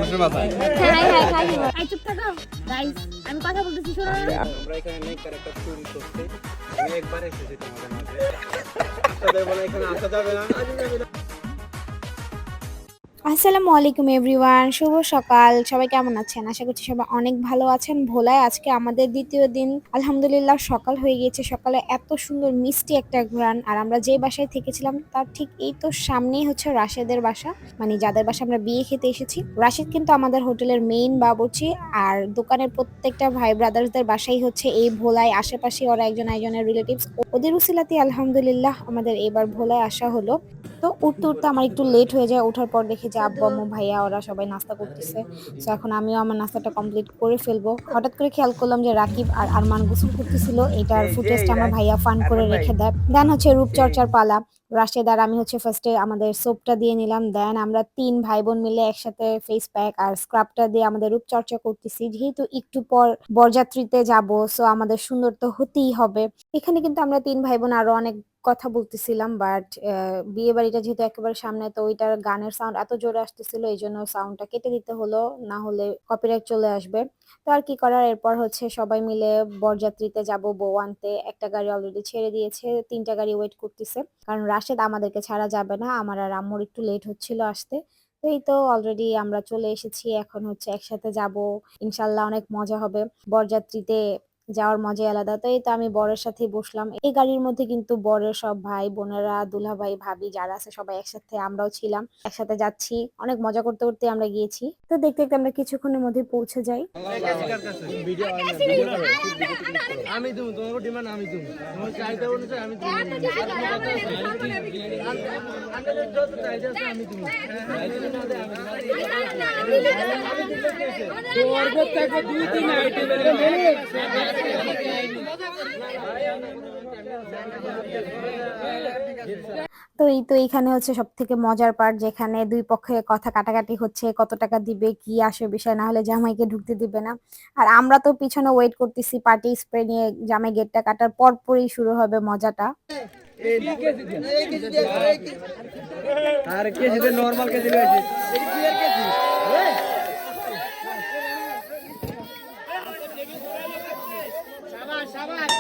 মানুষের মাথায়। হ্যাঁ হ্যাঁ খাই আই চুপ থাকো গাইস আমি কথা বলতেছি শোনো আমরা এখানে নেককার একটা চুরি করতে আমি একবার এসেছি তোমাদের মাঝে আপনাদের বলে এখানে আসা যাবে না আসসালামু আলাইকুম এভরিওয়ান, শুভ সকাল। সবাই কেমন আছেন? আশা করছি সবাই অনেক ভালো আছেন। ভোলায় আজকে আমাদের দ্বিতীয় দিন। আলহামদুলিল্লাহ সকাল হয়ে গিয়েছে। সকালে এত সুন্দর মিষ্টি একটা ঘ্রাণ। আর আমরা যে বাসায় থেকেছিলাম তার ঠিক এই তো সামনেই হচ্ছে রাশেদের বাসা, মানে যাদের বাসা আমরা বিয়ে খেতে এসেছি। রাশেদ কিন্তু আমাদের হোটেলের মেইন বাবুর্চি, আর দোকানের প্রত্যেকটা ভাই ব্রাদার্সদের বাসাই হচ্ছে এই ভোলায়। আশেপাশে ওরা একজন একজনের রিলেটিভস, ওদের উসিলাতে আলহামদুলিল্লাহ আমাদের এবার ভোলায় আসা হলো। তো উঠতে উঠতে আমার একটু লেট হয়ে যায়। ওঠার পর দেখি যে আব্বু আম্মু ভাইয়া ওরা সবাই নাস্তা করতেছে। তো এখন আমিও আমার নাস্তাটা কমপ্লিট করে ফেলবো। হঠাৎ করে খেয়াল করলাম যে রাকিব আর আরমান গোসল করতেছিল, এটার ফুটেজটা আমার ভাইয়া ফান করে রেখে দেয়। দেন হচ্ছে রূপচর্চার পালা। রাশেদ আর আমি হচ্ছে ফার্স্টে আমাদের সোপটা দিয়ে নিলাম, দেন আমরা 3 ভাই বোন মিলে একসাথে ফেস প্যাক আর স্ক্রাবটা দিয়ে আমাদের রূপচর্চা করতেছি। যেহেতু একটু পর বরযাত্রীতে যাব, সো আমাদের সুন্দর তো হতেই হবে। এখানে কিন্তু আমরা 3 ভাই বোন আরো অনেক কথা বলতেছিলাম, বাট বিয়ে বাড়িটা যেহেতু একেবারে সামনে, তো ওইটার গানের সাউন্ড এত জোরে আসতেছিল, এই জন্য সাউন্ডটা কেটে দিতে হলো, না হলে কপিরাইট চলে আসবে। তো আর কি করার, এরপর হচ্ছে সবাই মিলে বরযাত্রীতে যাব বউ আনতে। একটা গাড়ি অলরেডি ছেড়ে দিয়েছে, 3টা গাড়ি ওয়েট করতেছে, কারণ রাশেদ আমাদেরকে ছাড়া যাবে না। আমার আর আম্মুর একটু লেট হচ্ছিল আসতে। তো এই তো অলরেডি আমরা চলে এসেছি, এখন হচ্ছে একসাথে যাব। ইনশাল্লাহ অনেক মজা হবে। বরযাত্রীতে যাওয়ার মজাই আলাদা। তো এই তো আমি বরের সাথেই বসলাম। এই গাড়ির মধ্যে কিন্তু বরের সব ভাই বোনেরা, দুলা ভাই ভাবি যারা আছে সবাই একসাথে, আমরাও ছিলাম, একসাথে যাচ্ছি। অনেক মজা করতে করতে আমরা গিয়েছি। তো দেখতে দেখতে আমরা কিছুক্ষণের মধ্যে পৌঁছে যাই। আমি তুমি তোমার ডিমান্ড আমি তুমি তোমার চাইতে বলেছে আমি তুমি আমি তুমি তো এই তো এইখানে হচ্ছে সব থেকে মজার পার্ট, যেখানে দুই পক্ষে কথা কাটাকাটি হচ্ছে, কত টাকা দিবে কি আসে বিষয়, না হলে জামাইকে ঢুকতে দিবে না। আর আমরা তো পিছনে ওয়েট করতেছি, পার্টি স্প্রে নিয়ে জামাই গেটটা কাটার পর পরই শুরু হবে মজাটা। আর কেজি দে নরমাল কেজি লইছে শাবাশ শাবাশ।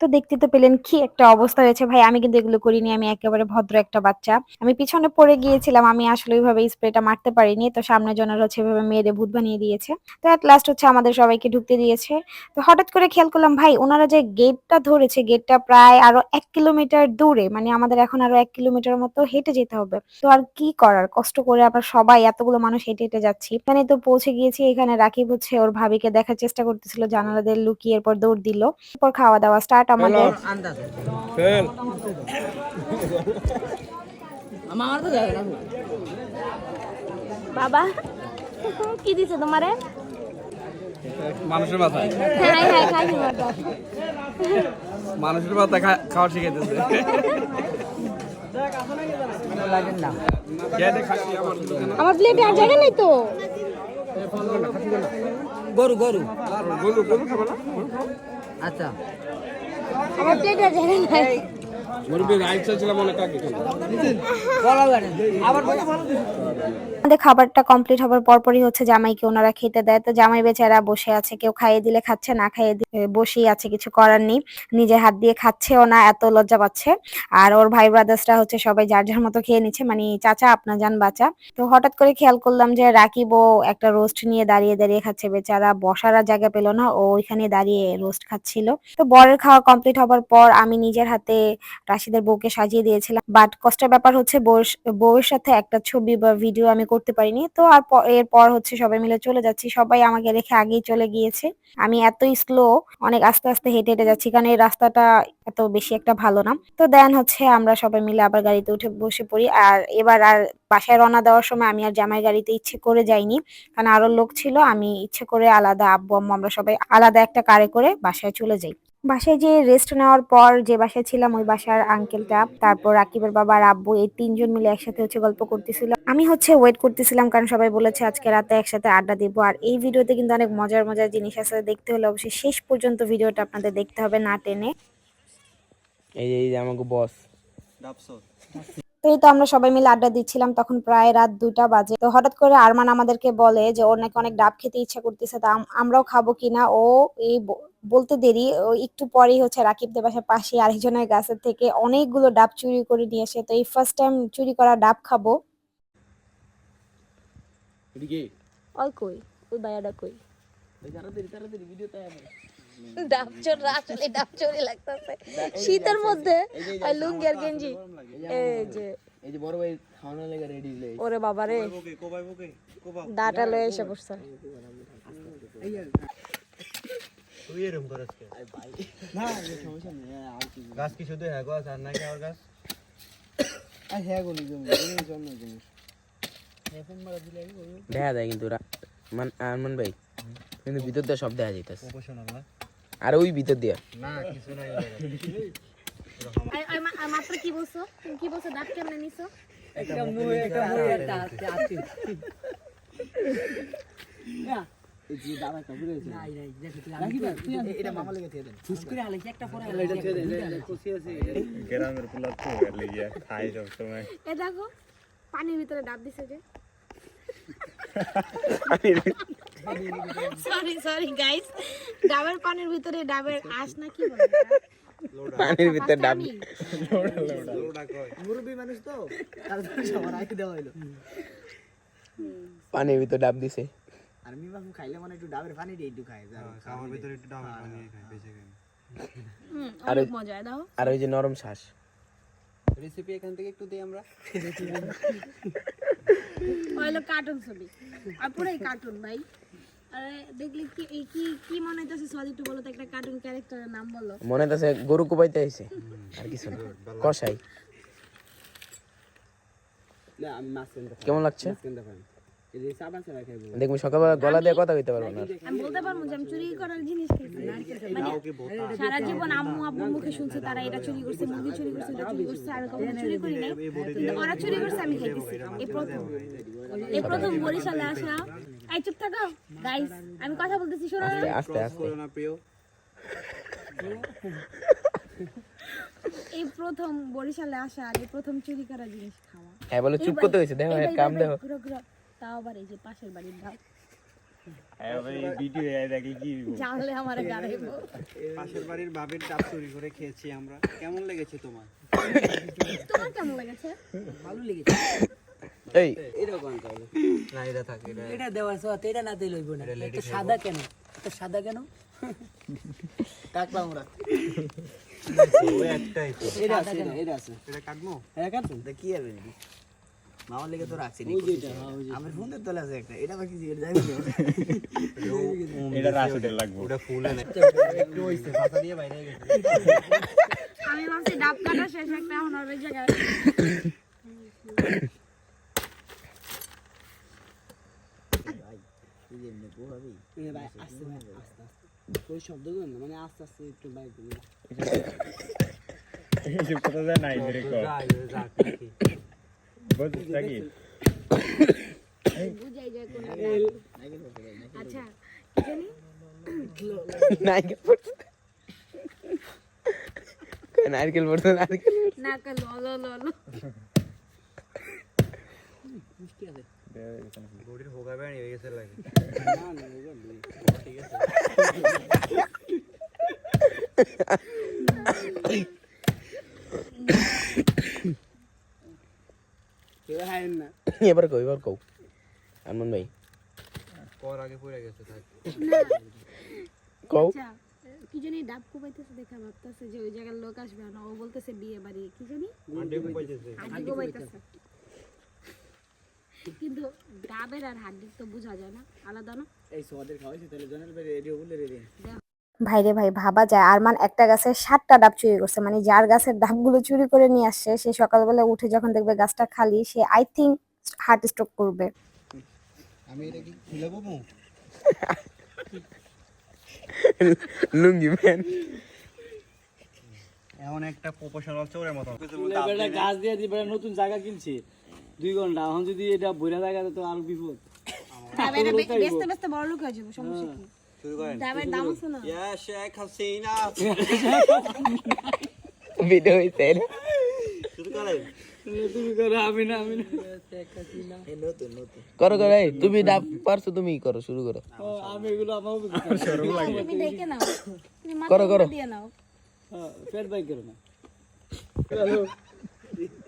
তো দেখতে তো পেলেন কি একটা অবস্থা হয়েছে। ভাই আমি কিন্তু এগুলো করিনি, আমি একেবারে ভদ্র একটা বাচ্চা। আমি পিছনে পড়ে গিয়েছিলাম, আমি আসলে ওইভাবে স্প্রেটা মারতে পারিনি। তো সামনে জনের হচ্ছে এভাবে মেরে ভূত বানিয়ে দিয়েছে। তো এট লাস্ট হচ্ছে আমাদের সবাইকে ঢুকতে দিয়েছে। তো হঠাৎ করে খেয়াল করলাম ভাই ওনারা যে গেটটা ধরেছে, গেটটা প্রায় আরো 1 কিলোমিটার দূরে, মানে আমাদের এখন আরো 1 কিলোমিটার মতো হেঁটে যেতে হবে। তো আর কি করার, কষ্ট করে আমরা সবাই এতগুলো মানুষ হেঁটে হেঁটে যাচ্ছি। এখানে তো পৌঁছে গিয়েছি। এখানে রাকিব হচ্ছে ওর ভাবিকে দেখার চেষ্টা করতেছিল, জানালা দিয়ে লুকিয়ে, এরপর দৌড় দিল। এরপর খাওয়া দাওয়া স্টার্ট আমাদের। বাবা কি দিছে তোমারে মানুষের মাথায়। হ্যাঁ হ্যাঁ খাই মানুষের মাথায় খাওয়া শিখাইতেছে। আমার প্লেটে আর জায়গা নেই তো। গরু গরু গরু গরু খাবো না। আচ্ছা আমার প্লেটে আর জায়গা নাই। আমাদের খাবারটা কমপ্লিট হবার পরপরই হচ্ছে জামাইকে ওনারা খেতে দেয়। তো জামাই বেচারা বসে আছে, কেউ খাইয়ে দিলে খাচ্ছে, না খাইয়ে দিলে বসেই আছে, কিছু করার নেই। নিজের হাত দিয়ে খাচ্ছেও না, এত লজ্জা পাচ্ছে। আর ওর ভাই ব্রাদার্সরা হচ্ছে সবাই যার যার মতো খেয়ে নিচ্ছে, মানে চাচা আপনা যান বাঁচা। তো হঠাৎ করে খেয়াল করলাম যে রাকিবও একটা রোস্ট নিয়ে দাঁড়িয়ে দাঁড়িয়ে খাচ্ছে, বেচারা বসার আর জায়গা পেল না, ও ওইখানে দাঁড়িয়ে রোস্ট খাচ্ছিল। তো বরের খাওয়া কমপ্লিট হবার পর আমি নিজের হাতে রাশিদের বউকে সাজিয়ে দিয়েছিলাম, বাট কষ্টের ব্যাপার হচ্ছে বউয়ের সাথে একটা ছবি বা ভিডিও আমি করতে পারিনি। তো আর এরপর হচ্ছে সবাই মিলে চলে যাচ্ছি, সবাই আমাকে রেখে আগেই চলে গিয়েছে। আমি এতই স্লো, অনেক আস্তে আস্তে হেঁটে হেঁটে যাচ্ছি, কারণ এই রাস্তাটা এত বেশি একটা ভালো না। তো দেন হচ্ছে আমরা সবাই মিলে আবার গাড়িতে উঠে বসে পড়ি। আর এবার আর বাসায় রওনা দেওয়ার সময় আমি আর জামাই গাড়িতে ইচ্ছে করে যাইনি, কারণ আরো লোক ছিল। আমি ইচ্ছে করে আলাদা, আব্বু আম্মু আমরা সবাই আলাদা একটা কারে করে বাসায় চলে যাই। বাসায় যে রেস্ট নেওয়ার পর যে বাসায় ছিলাম, ওই বাসার আঙ্কেলটা, তারপর রাকিবের বাবা আর আব্বু, এই 3জন মিলে একসাথে হচ্ছে গল্প করতেছিল। আমি হচ্ছে ওয়েট করতেছিলাম, কারণ সবাই বলেছে আজকে রাতে একসাথে আড্ডা দিব। আর এই ভিডিওতে কিন্তু অনেক মজার মজার জিনিস আছে, দেখতে হলে অবশ্যই শেষ পর্যন্ত ভিডিওটা আপনাদের দেখতে হবে, না টেনে। এই যে আমাকে বস ডাবসো তো এই তো আমরা সবাই মিলে আড্ডা দিচ্ছিলাম, তখন প্রায় রাত 2টা বাজে। তো হঠাৎ করে আরমান আমাদেরকে বলে যে ওর নাকি অনেক ডাব খেতে ইচ্ছা করতেছে, তা আমরাও খাবো কিনা। ও এই বলতে দেরি, ও একটু পরেই হচ্ছে রাকিবদের বাসার পাশে আরেকজনের গাছের থেকে অনেকগুলো ডাব চুরি করে নিয়ে আসে। তো এই ফার্স্ট টাইম চুরি করা ডাব খাবো। ওই কই ওই বায়াটা কই ডাব চোর আসলে ডাব চোরই লাগতেছে শীতের মধ্যে আর লুঙ্গি আর গেঞ্জি এই যে বড় ভাই খাওয়ানো লেগে রেডি হইলে ওরে বাবা রে দাটা লয়ে এসে বসছে তুই এরকম করছ কে না সমস্যা নেই আর কি গাছ কি শুধু হ্যাঁ গাছ আর নাকি আর গাছ আর হ্যাঁ গলি জন্য জিনিস দেখা যায় কিন্তু আরমান ভাই কিন্তু ভিতর দিয়ে সব দেখা যাইতেছে প্রফেশনাল না আর ওই ভিতর দিয়ে না কিছু নাই মাত্র কি বলছো তুমি কি বলছো ডাব কেমনে নিছো একটা মুই একটা আছে না এই যে দাদা কাপড় আছে নাই নাই দেখো তুই এটা মামা লেগে দিয়ে দেন ফুস করে আলে একটা পরে আলে এটা দিয়ে দেন খুশি আছে গ্রামের পোলা তো লেগে খাই সব সময় এ দেখো পানির ভিতরে ডাব দিছে যে সরি গাইস ডাবের পানির ভিতরে ডাবের আঁশ না কি বলে পানির ভিতর ডাব লোড়া কয় মুরব্বি মানুষ তো তার জন্য সবার আগে দেওয়া হলো পানির ভিতর ডাব দিছে আর মি বাবু খাইলে মানে একটু ডাবের পানি দিয়ে একটু খায় খাওয়ার ভিতরে একটু ডাবের পানি খায় বেঁচে খায় অনেক মজা দাও আর ওই যে নরম শ্বাস রেসিপি এখান থেকে একটু দেই আমরা হলো কার্টুন ছবি আর পুরাই কার্টুন ভাই আরে দেখলি কি কি কি মনে হইতাছে সরি একটু বলো তো একটা কার্টুন ক্যারেক্টারের নাম বলো মনে হইতাছে গরু কোবাইতে আইছে আর কিছু না কষাই না আমি মাছ কিনতে কেমন লাগছে কিনতে পারি এই যে সাবান ছাড়া খাইবো দেখবি সকালবেলা গলা দিয়ে কথা কইতে পারবো না আমি বলতে পারবো যে আমি চুরি করার জিনিস খাইছি মানে সারা জীবন আম্মু আব্বুর মুখে শুনছে তারা এটা চুরি করছে মুরগি চুরি করছে এটা চুরি করছে আমি কখনো চুরি করি নাই কিন্তু ওরা চুরি করছে আমি খাইতেছি এই প্রথম বরিশালে আসা এই চুপ থাকো গাইস আমি কথা বলতেছি শোনো আস্তে আস্তে না প্রিয় এই প্রথম বরিশালে আসা আর এই প্রথম চুরি করা জিনিস খাওয়া হ্যাঁ বলে চুপ করতে হইছে দেখো এর কাম দেখো ঘুরো ঘুরো তাও আবার এই যে পাশের বাড়ির ধাপ এই ভিডিও দেখি কি জানলে আমার গাড়াইবো পাশের বাড়ির বাবির ডাব চুরি করে খেয়েছি আমরা কেমন লেগেছে তোমার তোমার কেমন লেগেছে ভালো লেগেছে এই এটা কোন কাজ না এটা থাকে এটা দেওয়ার সাথে এটা না দিলে হইব না এটা সাদা কেন এটা সাদা কেন কাটবা আমরা ওই একটাই তো এটা আছে এটা কাটবো হ্যাঁ কাটবো কি হবে মামার লেগে তো রাখছি নি আমার ফোন দিয়ে তোলা আছে একটা এটা বাকি এটা যাইবো এটা রাসুদের লাগবে ওটা ফুলে না একটু হইছে পাতা দিয়ে বাইরে গেছে আমি ভাবছি ডাব কাটা শেষ একটা এখন ওই জায়গায় ওই শব্দগুলো না মানে আস্তে আস্তে একটু বাইক এই কথা জানা নাই রে কো বল থাকি বুঝাই যায় কোন আচ্ছা কি জানি নারকেল পড়ছে নারকেল পড়ছে নারকেল না কা ললো ললো মিষ্টি আছে বডির হোগা বানি হয়ে গেছে লাগে না না ঠিক আছে কেউ হাই না এবার কও আরমান ভাই পর আগে পড়ে গেছে থাক কও আচ্ছা কি জানি ডাব কোবাইতেছে দেখা ভাবতেছে যে ওই জায়গার লোক আসবে না ও বলতেছে বিয়ে বাড়ি কি জানি আড্ডে কইতেছে হাড্ডি কোবাইতেছে কিন্তু ডাবের আর হাড্ডির তো বোঝা যায় না আলাদা না এই সোয়াদের খাওয়াইছে তাহলে জনের বাইরে রেডি বলে রেডি ভাইরে ভাই ভাবা যায় আরমান একটা গাছের 7টা ডাব চুরি করছে, মানে যার গাছের ডাবগুলো চুরি করে নিয়ে আসছে সে সকালবেলা উঠে যখন দেখবে গাছটা খালি say I think heart stroke করবে। আমি এটা কি খুলে বলবো লুঙ্গি ম্যান এমন একটা প্রফেশনাল চোরের মত বেটা গাছ দিয়ে দিবে নতুন জায়গা কিনছি 2 ঘন্টা এখন যদি এটা বইরা জায়গা তো আর বিপদ ডাবের বেচতে বেচতে বড় লোক হয়ে যাবে সমস্যা কি শুরু করেন ডাবের দাম আছে না ইয়া শেখ হাসিনা ভিডিও হইছে না তুমি করো, আমি না। করো করো এই, তুমি ডাব পারছো, তুমি করো, শুরু করো। আমি এগুলো আমার তুমি দেখে নাও, তুমি মাথা করো, করো। দিয়ে নাও। ফের বাই করো না।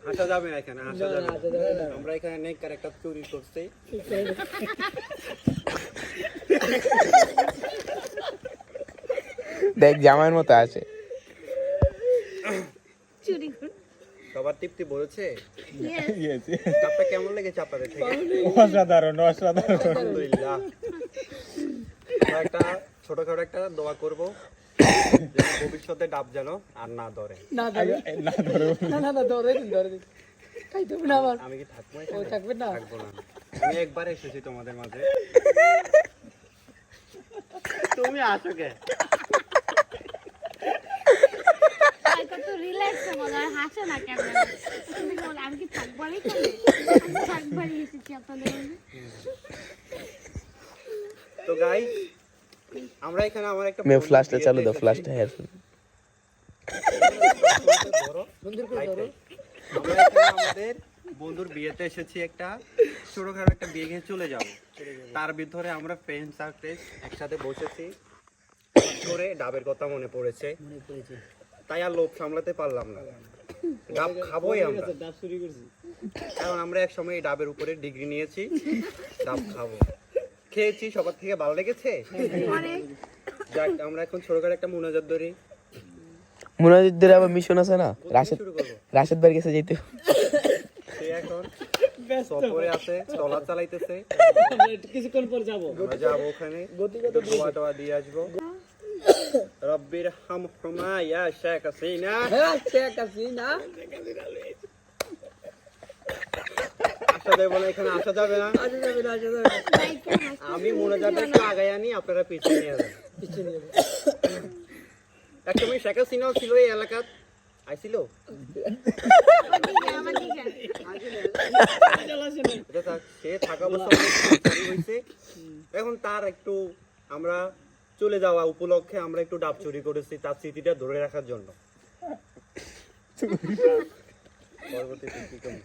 হাসা যাবে না এখানে, হাসা যাবে না। আমরা এখানে নেক ক্যারেক্টার চুরি করছি। দেখ জামাইয়ের মতো আছে। চুরি করে সবার তৃপ্তি বলেছে। Yes. চাপটা কেমন লেগেছে আপনাদের থেকে? অসাধারণ অসাধারণ। আলহামদুলিল্লাহ। আমরা একটা ছোটখাটো একটা দোয়া করব যেন ভবিষ্যতে ডাব যেন আর না ধরে। না ধরো না ধরে দিন খাইতে হবে না আবার আমি কি থাকবো এখানে? থাকবে না থাকবো না। আমি একবার এসেছি তোমাদের মাঝে। তুমি আসো কে? আর কত রিল্যাক্স বলো, আর হাসো না কেন? তুমি বলো আমি কি থাকবো আর এখানে? আমি থাকবারই এসেছি আপনাদের মাঝে। তো গাইস, আমরা এখানে আমার একটা मैं বন্ধুর फ्लैशটা বিয়েতে চালু দাও, এসেছি। ফ্ল্যাশটা হেয়ার ধরো। সুন্দর করে ধরো আমরা এখানে আমাদের বন্ধুর বিয়েতে এসেছি, একটা ছোটখাটো একটা বিয়ে খেয়ে চলে যাব। তার ভিতরে আমরা ফ্রেন্ড সার্কেল একসাথে বসেছি, হঠাৎ করে ডাবের কথা মনে পড়েছে, তাই আর লোভ সামলাতে পারলাম না। ডাব খাবোই আমরা, ডাব চুরি করছি। কারণ আমরা এক সময় এই ডাবের উপরে ডিগ্রি নিয়েছি। ডাব খাবো, খেয়েছি, সবার থেকে ভালো লেগেছে। যাক, আমরা এখন ছোটখাটো একটা মুনাজাত ধরি। মুনাজিদের আবার মিশন আছে না, রাশেদ শুরু করবো। রাশেদ ভাইয়ের কাছে যেতে। সে এখন সফরে আছে, ট্রলা চালাইতেছে। কিছুক্ষণ পর যাবো। আমরা যাবো ওখানে, একটু দোয়া টোয়া দিয়ে আসবো। রব্বির হামহুমা ইয়া শেখ হাসিনা। হ্যাঁ শেখ হাসিনা আসা যাবে না, এখানে আসা যাবে না। আসা যাবে না আমি মোনাজাতটা একটু আগায় আনি, আপনারা পিছিয়ে নিয়ে যাবেন। একটা সময় শেখ হাসিনাও ছিল এই এলাকাত, আইছিল। আমার দিকে এটা থাক, সে থাকা অবস্থা অনেক তাড়াতাড়ি হয়েছে। এখন তার একটু আমরা চলে যাওয়া উপলক্ষে আমরা একটু ডাব চুরি করেছি, তার স্মৃতিটা ধরে রাখার জন্য। পরবর্তীতে কি করব?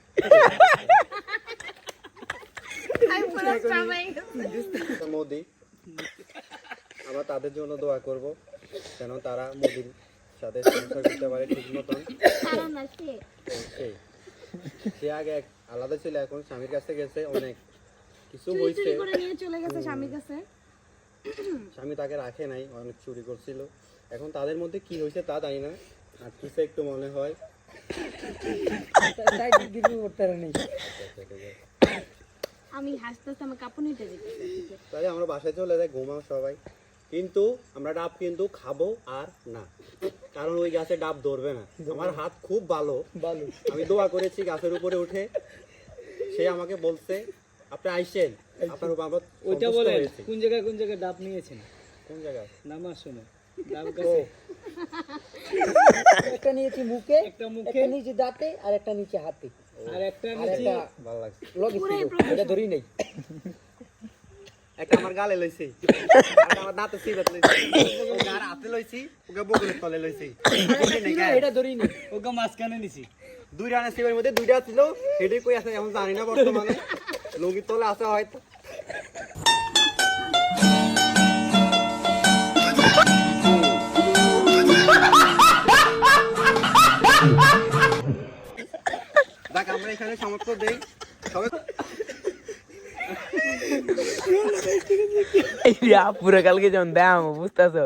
আমি পুরো সবাই মোদি, আমরা তাদের জন্য দোয়া করব যেন তারা মোদির সাথে সংসার করতে পারে ঠিক মতন। কারণ আছে সে আগে আলাদা ছিল, এখন স্বামীর কাছে গেছে, অনেক কিছু চুরি হয়েছে। চুরি করে নিয়ে চলে গেছে স্বামীর কাছে। স্বামী তাকে রাখে নাই, অনেক চুরি করছিল। এখন তাদের মধ্যে কি হয়েছে তা জানি না, আর কিছু একটু মনে হয়। আমি হাসতে হাসতে আমার কাপড় নিতে যেতে তাহলে আমরা বাসায় চলে যাই, ঘুমাও সবাই। কিন্তু আমরা ডাব কিন্তু খাবো আর না, কারণ ওই গাছে ডাব ধরবে না। আমার হাত খুব ভালো, আমি দোয়া করেছি গাছের উপরে উঠে। সে আমাকে বলছে আপনি আইসেন, আপনার উপর আমরা ওইটা সন্তুষ্ট বলেন, হয়েছি। কোন জায়গায় ডাব নিয়েছেন? কোন জায়গায়? নামার সময় ডাব গাছে একটা নিয়েছি মুখে একটা মুখে, একটা নিচে দাঁতে আর একটা নিচে হাতে আর একটা আর নিচে। একটা ভালো লাগছে। লগি ছিল এটা ধরি নাই একটা আমার গালে লইছি, একটা আমার দাঁতে সিবাত লইছি, ওকে আর হাতে লইছি, ওকে বগলের তলে লইছি। এটা ধরি নাই ওকে মাঝখানে নিছি। দুই রানের সিবের মধ্যে দুইটা ছিল, সেটাই কই আছে এখন জানি না বর্তমানে। লুঙ্গির তলে আছে হয়তো। দেখ, আমরা এখানে সমর্থ দেই সবাই। পুরো কালকে যখন দাম বুঝতেছো।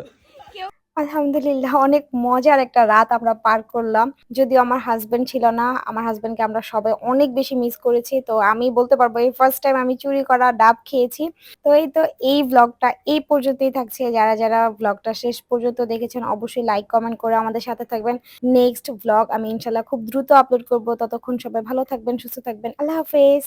আলহামদুলিল্লাহ অনেক মজার একটা রাত আমরা পার করলাম। যদিও আমার হাজবেন্ড ছিল না, আমার হাজবেন্ডকে আমরা সবাই অনেক বেশি মিস করেছি। তো আমি বলতে পারবো এই ফার্স্ট টাইম আমি চুরি করা ডাব খেয়েছি। তো এই ব্লগটা এই পর্যন্তই থাকছে। যারা যারা ব্লগটা শেষ পর্যন্ত দেখেছেন অবশ্যই লাইক কমেন্ট করে আমাদের সাথে থাকবেন। নেক্সট ব্লগ আমি ইনশাল্লাহ খুব দ্রুত আপলোড করব। ততক্ষণ সবাই ভালো থাকবেন, সুস্থ থাকবেন। আল্লাহ হাফেজ।